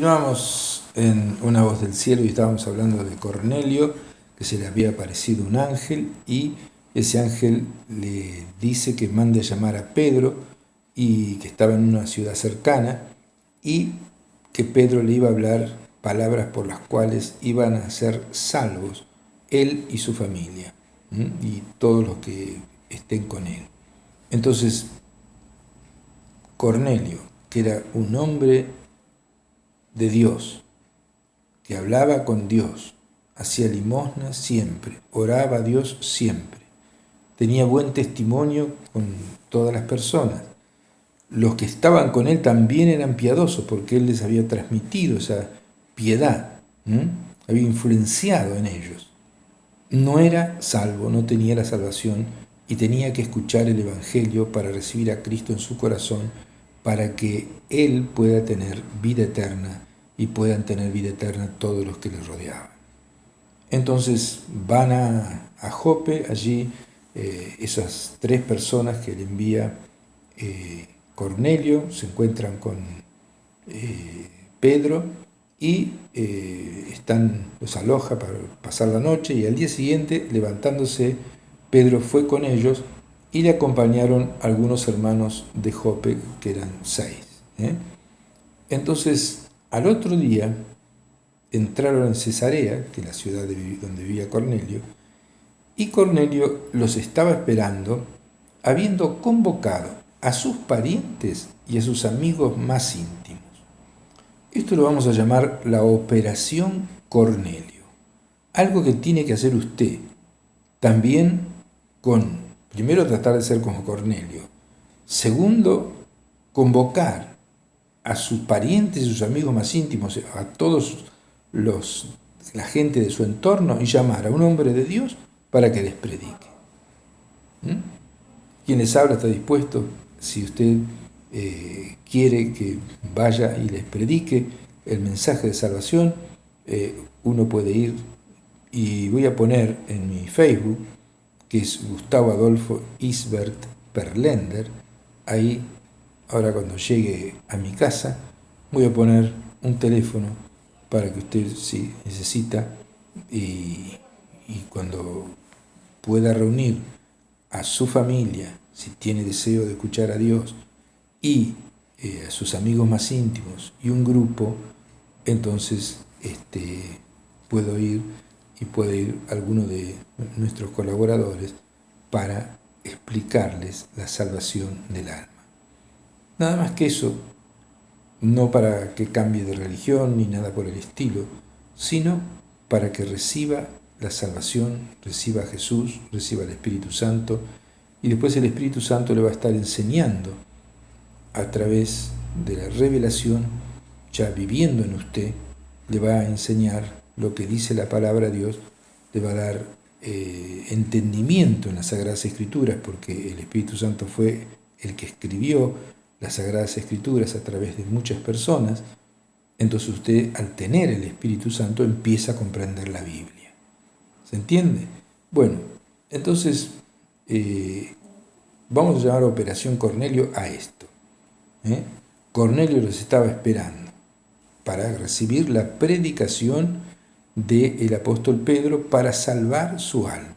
Continuamos en Una voz del cielo y estábamos hablando de Cornelio, que se le había aparecido un ángel y ese ángel le dice que mande a llamar a Pedro y que estaba en una ciudad cercana y que Pedro le iba a hablar palabras por las cuales iban a ser salvos él y su familia, y todos los que estén con él. Entonces, Cornelio, que era un hombre de Dios, que hablaba con Dios, hacía limosna siempre, oraba a Dios siempre, tenía buen testimonio con todas las personas. Los que estaban con él también eran piadosos porque él les había transmitido esa piedad, había influenciado en ellos. No era salvo, no tenía la salvación y tenía que escuchar el Evangelio para recibir a Cristo en su corazón, para que él pueda tener vida eterna y puedan tener vida eterna todos los que le rodeaban. Entonces van a Jope, allí esas tres personas que le envía Cornelio se encuentran con Pedro y los aloja para pasar la noche, y al día siguiente, levantándose, Pedro fue con ellos y le acompañaron algunos hermanos de Jope, que eran 6. Entonces, al otro día, entraron en Cesarea, que es la ciudad donde vivía Cornelio, y Cornelio los estaba esperando, habiendo convocado a sus parientes y a sus amigos más íntimos. Esto lo vamos a llamar la Operación Cornelio. Algo que tiene que hacer usted también primero, tratar de ser como Cornelio. Segundo, convocar a sus parientes y sus amigos más íntimos, a todos la gente de su entorno, y llamar a un hombre de Dios para que les predique. Quien les habla está dispuesto, si usted quiere que vaya y les predique el mensaje de salvación, uno puede ir, y voy a poner en mi Facebook, que es Gustavo Adolfo Isbert Perlender. Ahí, ahora cuando llegue a mi casa, voy a poner un teléfono para que usted, si necesita, y cuando pueda reunir a su familia, si tiene deseo de escuchar a Dios, y a sus amigos más íntimos y un grupo, entonces puedo ir, y puede ir alguno de nuestros colaboradores para explicarles la salvación del alma. Nada más que eso, no para que cambie de religión ni nada por el estilo, sino para que reciba la salvación, reciba a Jesús, reciba al Espíritu Santo, y después el Espíritu Santo le va a estar enseñando a través de la revelación, ya viviendo en usted, le va a enseñar lo que dice la palabra de Dios, le va a dar entendimiento en las Sagradas Escrituras, porque el Espíritu Santo fue el que escribió las Sagradas Escrituras a través de muchas personas. Entonces usted, al tener el Espíritu Santo, empieza a comprender la Biblia. ¿Se entiende? Bueno, entonces vamos a llamar Operación Cornelio a esto. Cornelio los estaba esperando para recibir la predicación del apóstol Pedro para salvar su alma.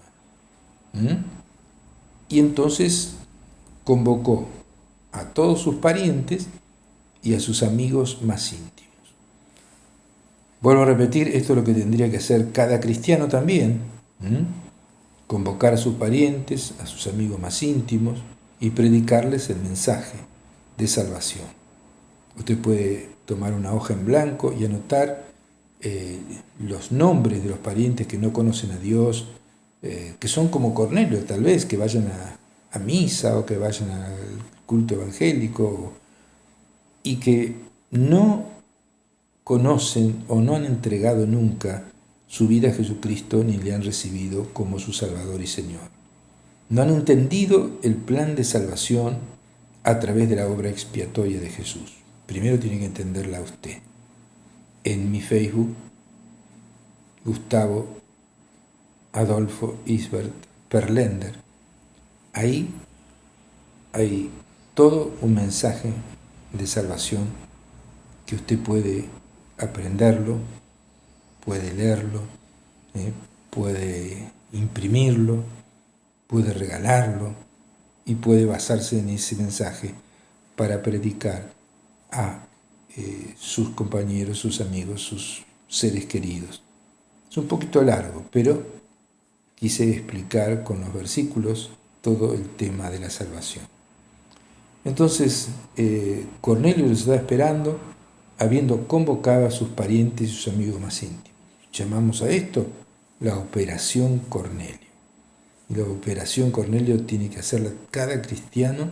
Y entonces convocó a todos sus parientes y a sus amigos más íntimos. Vuelvo a repetir, esto es lo que tendría que hacer cada cristiano también. Convocar a sus parientes, a sus amigos más íntimos, y predicarles el mensaje de salvación. Usted puede tomar una hoja en blanco y anotar los nombres de los parientes que no conocen a Dios, que son como Cornelio, tal vez, que vayan a misa o que vayan al culto evangélico, y que no conocen o no han entregado nunca su vida a Jesucristo ni le han recibido como su Salvador y Señor. No han entendido el plan de salvación a través de la obra expiatoria de Jesús. Primero tiene que entenderla usted. En mi Facebook, Gustavo Adolfo Isbert Perlender, ahí hay todo un mensaje de salvación que usted puede aprenderlo, puede leerlo, puede imprimirlo, puede regalarlo y puede basarse en ese mensaje para predicar a sus compañeros, sus amigos, sus seres queridos. Es un poquito largo, pero quise explicar con los versículos todo el tema de la salvación. Entonces, Cornelio los estaba esperando, habiendo convocado a sus parientes y sus amigos más íntimos. Llamamos a esto la Operación Cornelio. Y la Operación Cornelio tiene que hacerla cada cristiano.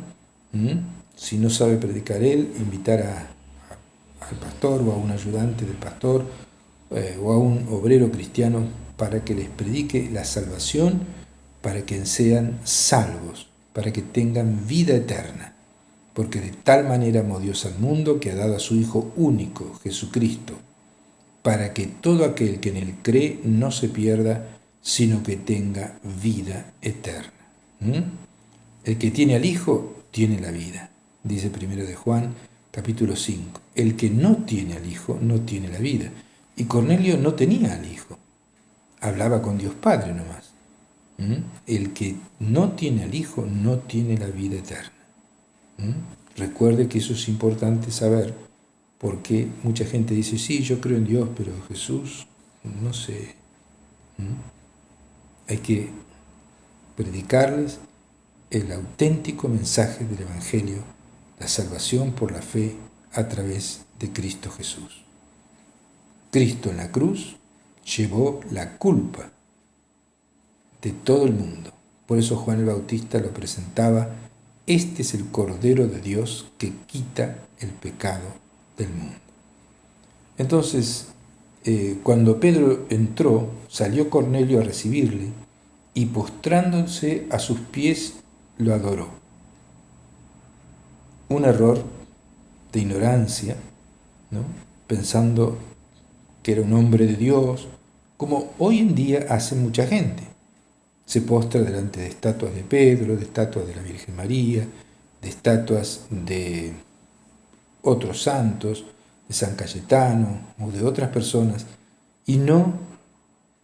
Si no sabe predicar él, invitar al pastor o a un ayudante del pastor o a un obrero cristiano para que les predique la salvación, para que sean salvos, para que tengan vida eterna. Porque de tal manera amó Dios al mundo que ha dado a su Hijo único, Jesucristo, para que todo aquel que en él cree no se pierda, sino que tenga vida eterna. El que tiene al Hijo tiene la vida, dice 1 de Juan, capítulo 5. El que no tiene al Hijo no tiene la vida. Y Cornelio no tenía al Hijo, hablaba con Dios Padre nomás. El que no tiene al Hijo no tiene la vida eterna. Recuerde que eso es importante saber, porque mucha gente dice, sí, yo creo en Dios, pero Jesús, no sé. Hay que predicarles el auténtico mensaje del Evangelio, la salvación por la fe a través de Cristo Jesús. Cristo en la cruz llevó la culpa de todo el mundo. Por eso Juan el Bautista lo presentaba: este es el Cordero de Dios que quita el pecado del mundo. Entonces, cuando Pedro entró, salió Cornelio a recibirle y postrándose a sus pies lo adoró. Un error de ignorancia, ¿no? Pensando que era un hombre de Dios, como hoy en día hace mucha gente. Se postra delante de estatuas de Pedro, de estatuas de la Virgen María, de estatuas de otros santos, de San Cayetano o de otras personas, y no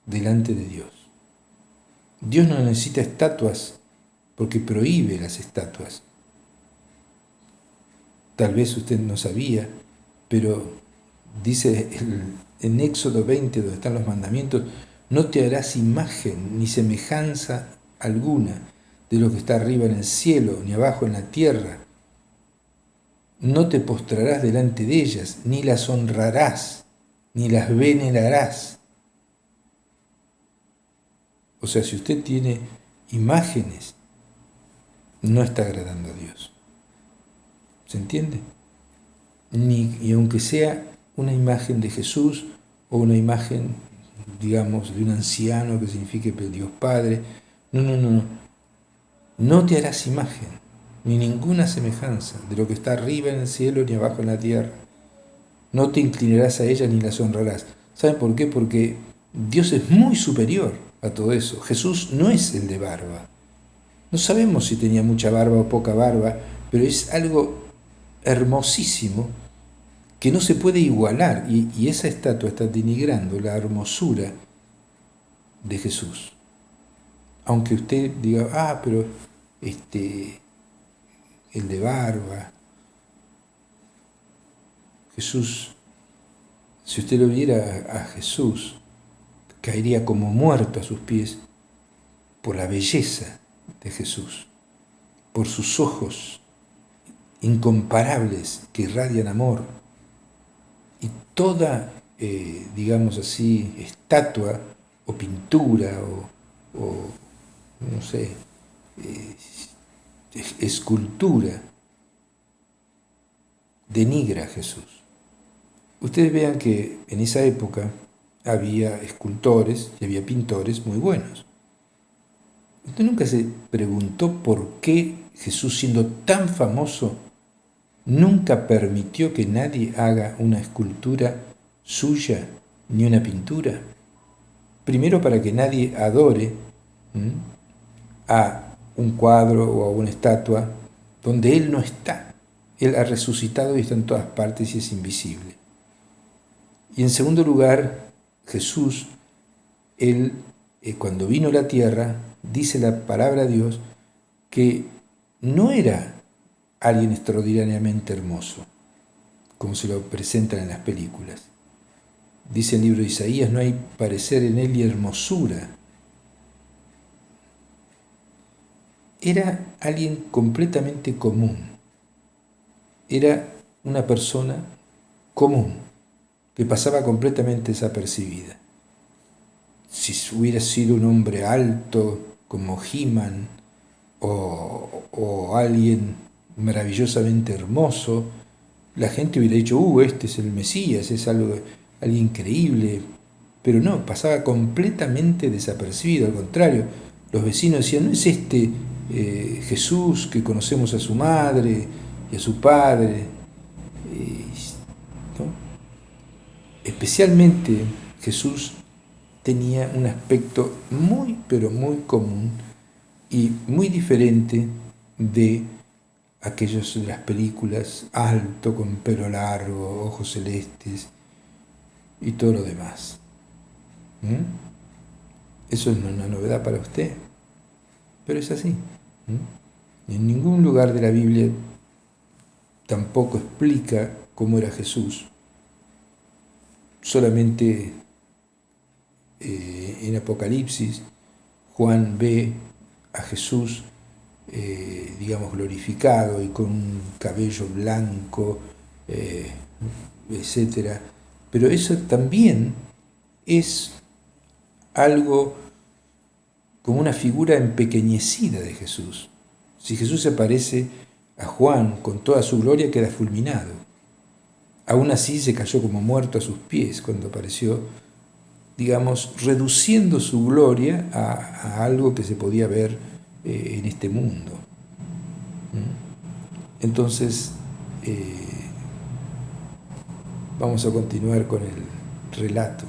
delante de Dios. Dios no necesita estatuas porque prohíbe las estatuas. Tal vez usted no sabía, pero dice en Éxodo 20, donde están los mandamientos, no te harás imagen ni semejanza alguna de lo que está arriba en el cielo, ni abajo en la tierra. No te postrarás delante de ellas, ni las honrarás, ni las venerarás. O sea, si usted tiene imágenes, no está agradando a Dios. ¿Se entiende? Y aunque sea una imagen de Jesús o una imagen, digamos, de un anciano que signifique Dios Padre, no. No te harás imagen, ni ninguna semejanza de lo que está arriba en el cielo ni abajo en la tierra. No te inclinarás a ellas ni las honrarás. ¿Saben por qué? Porque Dios es muy superior a todo eso. Jesús no es el de barba. No sabemos si tenía mucha barba o poca barba, pero es algo hermosísimo que no se puede igualar. Y esa estatua está denigrando la hermosura de Jesús. Aunque usted diga, pero el de barba, Jesús, si usted lo viera a Jesús, caería como muerto a sus pies por la belleza de Jesús, por sus ojos incomparables que irradian amor. Y toda, digamos así, estatua o pintura o no sé, escultura denigra a Jesús. Ustedes vean que en esa época había escultores y había pintores muy buenos. ¿Usted nunca se preguntó por qué Jesús, siendo tan famoso, nunca permitió que nadie haga una escultura suya ni una pintura? Primero, para que nadie adore a un cuadro o a una estatua donde Él no está. Él ha resucitado y está en todas partes y es invisible. Y en segundo lugar, Jesús, Él, cuando vino a la tierra, dice la palabra de Dios, que no era alguien extraordinariamente hermoso, como se lo presentan en las películas. Dice el libro de Isaías, no hay parecer en él y hermosura. Era alguien completamente común. Era una persona común, que pasaba completamente desapercibida. Si hubiera sido un hombre alto, como He-Man, o alguien maravillosamente hermoso, la gente hubiera dicho, este es el Mesías, es alguien increíble, pero no, pasaba completamente desapercibido. Al contrario, los vecinos decían, ¿no es este Jesús que conocemos a su madre y a su padre? ¿No? Especialmente Jesús tenía un aspecto muy, pero muy común y muy diferente de aquellos de las películas, alto, con pelo largo, ojos celestes y todo lo demás. Eso no es una novedad para usted, pero es así. En ningún lugar de la Biblia tampoco explica cómo era Jesús. Solamente en Apocalipsis Juan ve a Jesús, digamos, glorificado y con un cabello blanco, etc. Pero eso también es algo como una figura empequeñecida de Jesús. Si Jesús se parece a Juan con toda su gloria, queda fulminado. Aún así se cayó como muerto a sus pies cuando apareció, digamos, reduciendo su gloria a algo que se podía ver en este mundo. Entonces, vamos a continuar con el relato.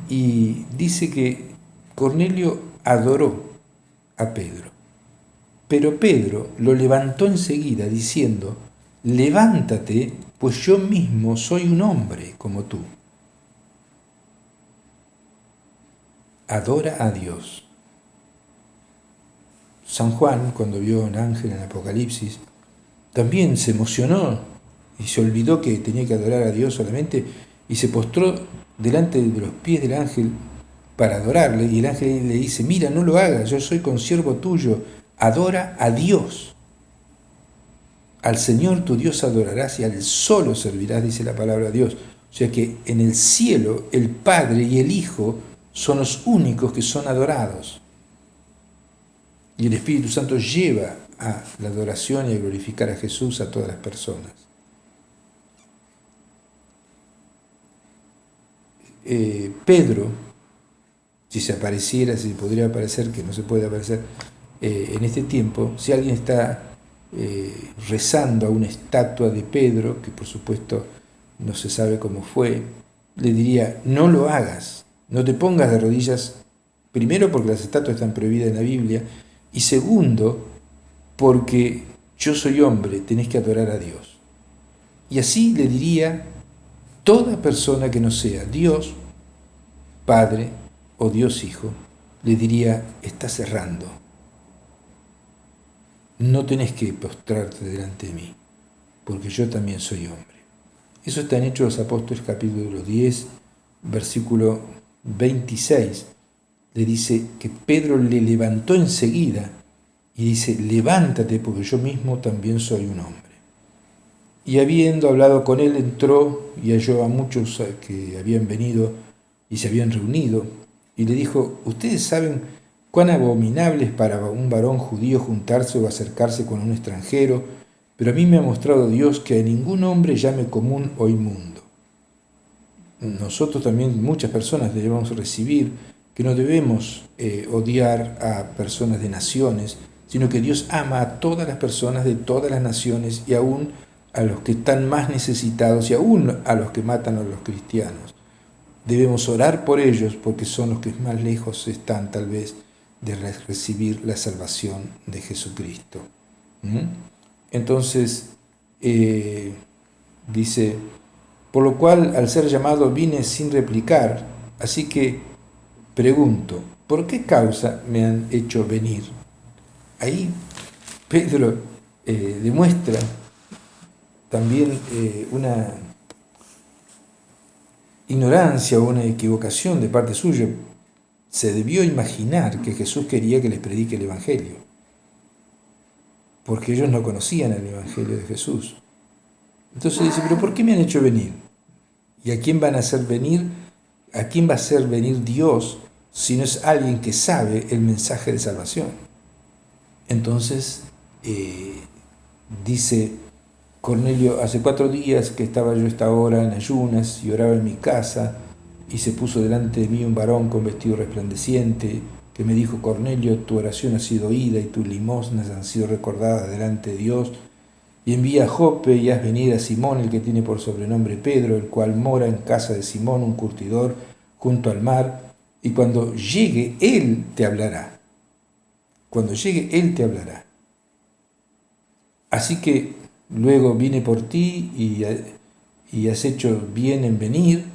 Y dice que Cornelio adoró a Pedro, pero Pedro lo levantó enseguida diciendo, levántate, pues yo mismo soy un hombre como tú. Adora a Dios. San Juan, cuando vio a un ángel en Apocalipsis, también se emocionó y se olvidó que tenía que adorar a Dios solamente y se postró delante de los pies del ángel para adorarle, y el ángel le dice, mira, no lo hagas, yo soy consiervo tuyo, adora a Dios. Al Señor tu Dios adorarás y al solo servirás, dice la palabra de Dios. O sea que en el cielo el Padre y el Hijo son los únicos que son adorados. Y el Espíritu Santo lleva a la adoración y a glorificar a Jesús a todas las personas. Pedro, si se apareciera, si podría aparecer, que no se puede aparecer en este tiempo, si alguien está rezando a una estatua de Pedro, que por supuesto no se sabe cómo fue, le diría, no lo hagas, no te pongas de rodillas, primero porque las estatuas están prohibidas en la Biblia, y segundo, porque yo soy hombre, tenés que adorar a Dios. Y así le diría toda persona que no sea Dios Padre o Dios Hijo, le diría, estás errando. No tenés que postrarte delante de mí, porque yo también soy hombre. Eso está en Hechos de los Apóstoles, capítulo 10, versículo 26. Le dice que Pedro le levantó enseguida y dice, levántate porque yo mismo también soy un hombre. Y habiendo hablado con él, entró y halló a muchos que habían venido y se habían reunido, y le dijo, ustedes saben cuán abominable es para un varón judío juntarse o acercarse con un extranjero, pero a mí me ha mostrado Dios que a ningún hombre llame común o inmundo. Nosotros también, muchas personas debemos recibir que no debemos odiar a personas de naciones, sino que Dios ama a todas las personas de todas las naciones y aún a los que están más necesitados y aún a los que matan a los cristianos. Debemos orar por ellos porque son los que más lejos están tal vez de recibir la salvación de Jesucristo. Entonces, dice por lo cual al ser llamado vine sin replicar, así que pregunto, ¿por qué causa me han hecho venir? Ahí Pedro demuestra también una ignorancia o una equivocación de parte suya. Se debió imaginar que Jesús quería que les predique el Evangelio, porque ellos no conocían el Evangelio de Jesús. Entonces dice, ¿pero por qué me han hecho venir? ¿Y a quién van a hacer venir? ¿A quién va a hacer venir Dios si no es alguien que sabe el mensaje de salvación? Entonces dice Cornelio, hace 4 días que estaba yo esta hora en ayunas y oraba en mi casa, y se puso delante de mí un varón con vestido resplandeciente, que me dijo, Cornelio, tu oración ha sido oída y tus limosnas han sido recordadas delante de Dios, y envía a Jope y haz venir a Simón, el que tiene por sobrenombre Pedro, el cual mora en casa de Simón, un curtidor, junto al mar, y cuando llegue él te hablará. Cuando llegue él te hablará. Así que luego vine por ti y has hecho bien en venir.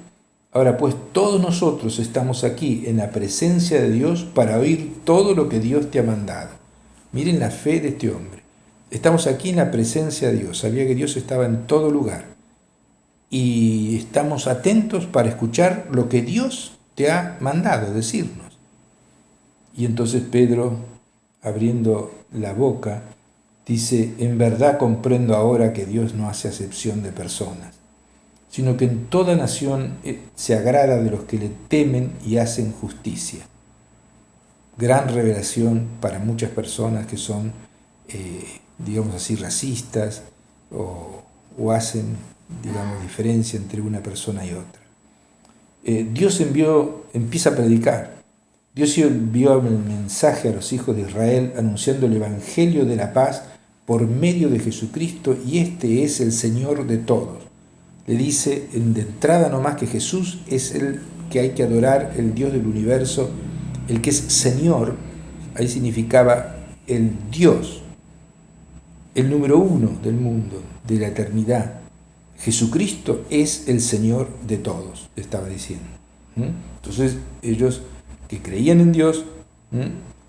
Ahora pues todos nosotros estamos aquí en la presencia de Dios para oír todo lo que Dios te ha mandado. Miren la fe de este hombre. Estamos aquí en la presencia de Dios. Sabía que Dios estaba en todo lugar. Y estamos atentos para escuchar lo que Dios te ha mandado decirnos. Y entonces Pedro, abriendo la boca, dice, en verdad comprendo ahora que Dios no hace acepción de personas, sino que en toda nación se agrada de los que le temen y hacen justicia. Gran revelación para muchas personas que son, digamos así, racistas o hacen, digamos, diferencia entre una persona y otra. Dios empieza a predicar. Dios envió el mensaje a los hijos de Israel anunciando el Evangelio de la paz por medio de Jesucristo, y este es el Señor de todos. Le dice de entrada nomás que Jesús es el que hay que adorar, el Dios del universo, el que es Señor. Ahí significaba el Dios, el número 1 del mundo, de la eternidad. Jesucristo es el Señor de todos, estaba diciendo. Entonces ellos que creían en Dios,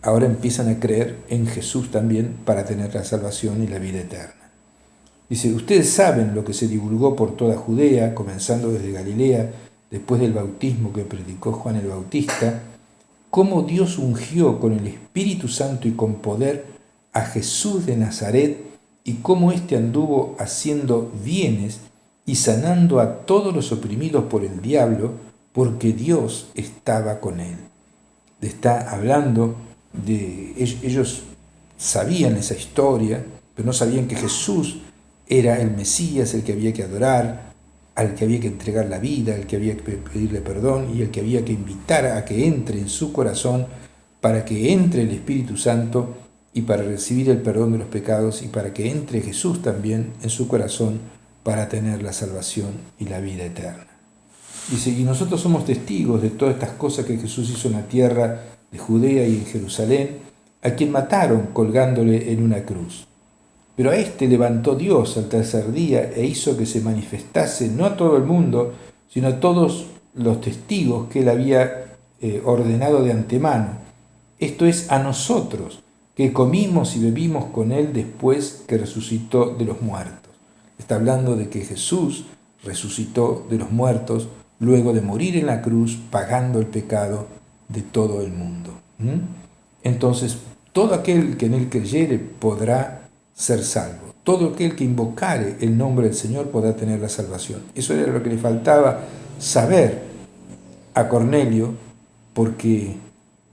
ahora empiezan a creer en Jesús también para tener la salvación y la vida eterna. Dice, ustedes saben lo que se divulgó por toda Judea, comenzando desde Galilea, después del bautismo que predicó Juan el Bautista, cómo Dios ungió con el Espíritu Santo y con poder a Jesús de Nazaret, y cómo éste anduvo haciendo bienes y sanando a todos los oprimidos por el diablo, porque Dios estaba con él. Está hablando de ellos sabían esa historia, pero no sabían que Jesús era el Mesías, el que había que adorar, al que había que entregar la vida, al que había que pedirle perdón y el que había que invitar a que entre en su corazón para que entre el Espíritu Santo y para recibir el perdón de los pecados, y para que entre Jesús también en su corazón para tener la salvación y la vida eterna. Dice, y nosotros somos testigos de todas estas cosas que Jesús hizo en la tierra de Judea y en Jerusalén, a quien mataron colgándole en una cruz. Pero a este levantó Dios al tercer día e hizo que se manifestase no a todo el mundo, sino a todos los testigos que él había ordenado de antemano. Esto es, a nosotros, que comimos y bebimos con él después que resucitó de los muertos. Está hablando de que Jesús resucitó de los muertos luego de morir en la cruz, pagando el pecado de todo el mundo. Entonces, todo aquel que en él creyere podrá ser salvo. Todo aquel que invocare el nombre del Señor podrá tener la salvación. Eso era lo que le faltaba saber a Cornelio, porque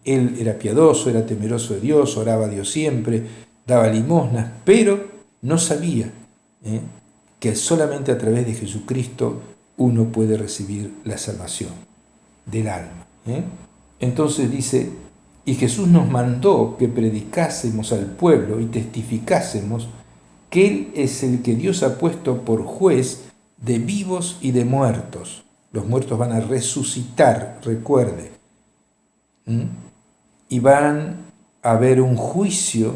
él era piadoso, era temeroso de Dios, oraba a Dios siempre, daba limosnas, pero no sabía que solamente a través de Jesucristo uno puede recibir la salvación del alma. Entonces dice, y Jesús nos mandó que predicásemos al pueblo y testificásemos que Él es el que Dios ha puesto por juez de vivos y de muertos. Los muertos van a resucitar, recuerde. Y van a haber un juicio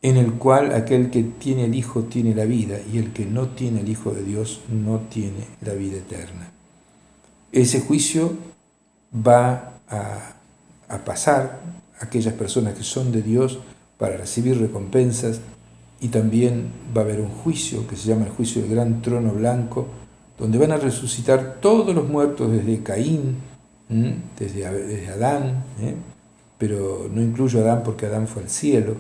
en el cual aquel que tiene el Hijo tiene la vida, y el que no tiene el Hijo de Dios no tiene la vida eterna. Ese juicio va a pasar a aquellas personas que son de Dios para recibir recompensas, y también va a haber un juicio que se llama el juicio del gran trono blanco, donde van a resucitar todos los muertos desde Caín, desde Adán, pero no incluyo a Adán porque Adán fue al cielo,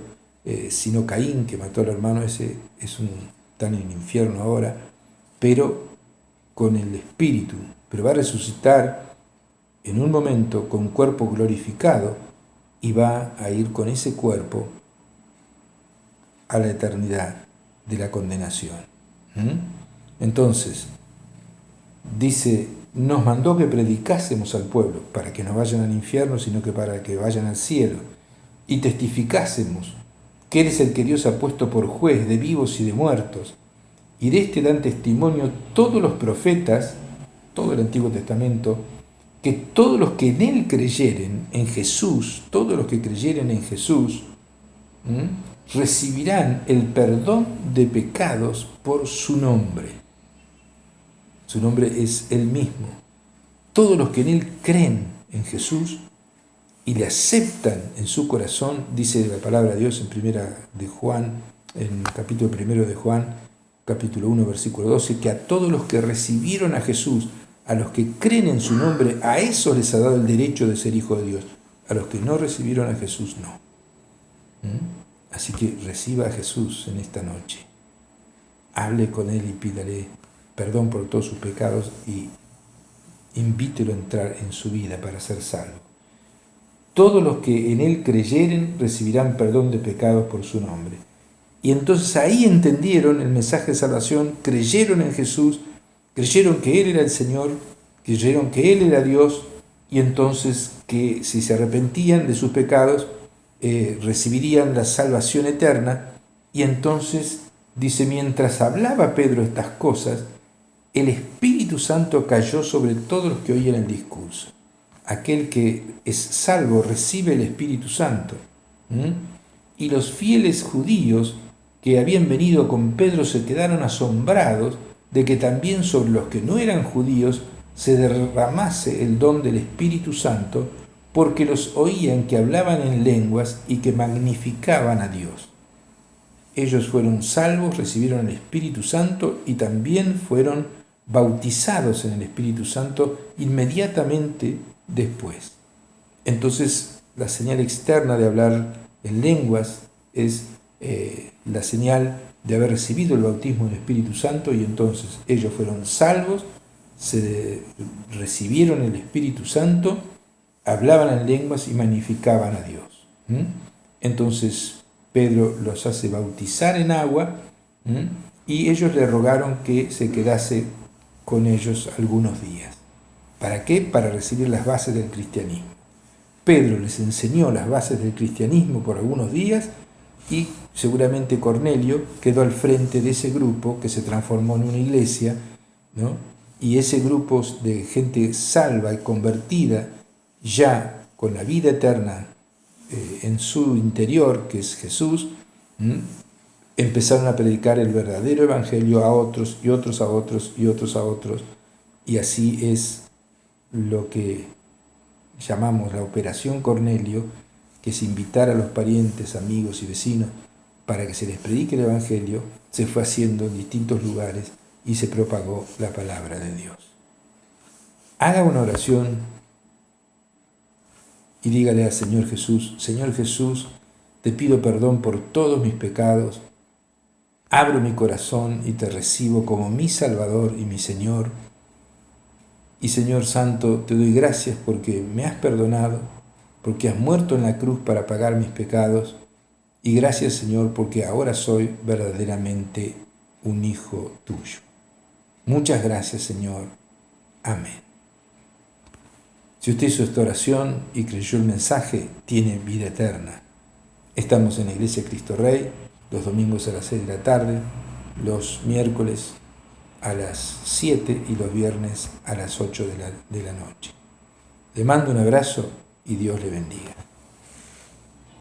sino Caín, que mató al hermano, ese está en el infierno ahora, pero con el espíritu, pero va a resucitar en un momento con cuerpo glorificado y va a ir con ese cuerpo a la eternidad de la condenación. Entonces, dice, nos mandó que predicásemos al pueblo, para que no vayan al infierno, sino que para que vayan al cielo, y testificásemos que Él es el que Dios ha puesto por juez de vivos y de muertos, y de este dan testimonio todos los profetas, todo el Antiguo Testamento, que todos los que en Él creyeren, en Jesús, todos los que creyeren en Jesús, recibirán el perdón de pecados por su nombre. Su nombre es Él mismo. Todos los que en Él creen en Jesús y le aceptan en su corazón, dice la palabra de Dios en primera de Juan, en el capítulo 1 de Juan, capítulo 1, versículo 12, que a todos los que recibieron a Jesús, a los que creen en su nombre, a esos les ha dado el derecho de ser hijos de Dios. A los que no recibieron a Jesús, no. Así que reciba a Jesús en esta noche. Hable con Él y pídale perdón por todos sus pecados y invítelo a entrar en su vida para ser salvo. Todos los que en Él creyeren recibirán perdón de pecados por su nombre. Y entonces ahí entendieron el mensaje de salvación, creyeron en Jesús, creyeron que Él era el Señor, creyeron que Él era Dios, y entonces que si se arrepentían de sus pecados, recibirían la salvación eterna. Y entonces, dice, mientras hablaba Pedro estas cosas, el Espíritu Santo cayó sobre todos los que oían el discurso. Aquel que es salvo recibe el Espíritu Santo. Y los fieles judíos que habían venido con Pedro se quedaron asombrados de que también sobre los que no eran judíos se derramase el don del Espíritu Santo, porque los oían que hablaban en lenguas y que magnificaban a Dios. Ellos fueron salvos, recibieron el Espíritu Santo y también fueron bautizados en el Espíritu Santo inmediatamente después. Entonces, la señal externa de hablar en lenguas es la señal de haber recibido el bautismo del Espíritu Santo, y entonces ellos fueron salvos, recibieron el Espíritu Santo, hablaban en lenguas y magnificaban a Dios. Entonces Pedro los hace bautizar en agua, y ellos le rogaron que se quedase con ellos algunos días. ¿Para qué? Para recibir las bases del cristianismo. Pedro les enseñó las bases del cristianismo por algunos días, y seguramente Cornelio quedó al frente de ese grupo que se transformó en una iglesia, ¿no? Y ese grupo de gente salva y convertida, ya con la vida eterna en su interior, que es Jesús, empezaron a predicar el verdadero evangelio a otros, y otros a otros, y otros a otros, y así es lo que llamamos la Operación Cornelio, que es invitar a los parientes, amigos y vecinos para que se les predique el evangelio. Se fue haciendo en distintos lugares y se propagó la palabra de Dios. Haga una oración y dígale al Señor Jesús: Señor Jesús, te pido perdón por todos mis pecados, abro mi corazón y te recibo como mi Salvador y mi Señor. Y Señor Santo, te doy gracias porque me has perdonado, porque has muerto en la cruz para pagar mis pecados, y gracias, Señor, porque ahora soy verdaderamente un hijo tuyo. Muchas gracias, Señor. Amén. Si usted hizo esta oración y creyó el mensaje, tiene vida eterna. Estamos en la Iglesia Cristo Rey, los domingos a las 6 de la tarde, los miércoles a las 7 y los viernes a las 8 de la noche. Le mando un abrazo y Dios le bendiga.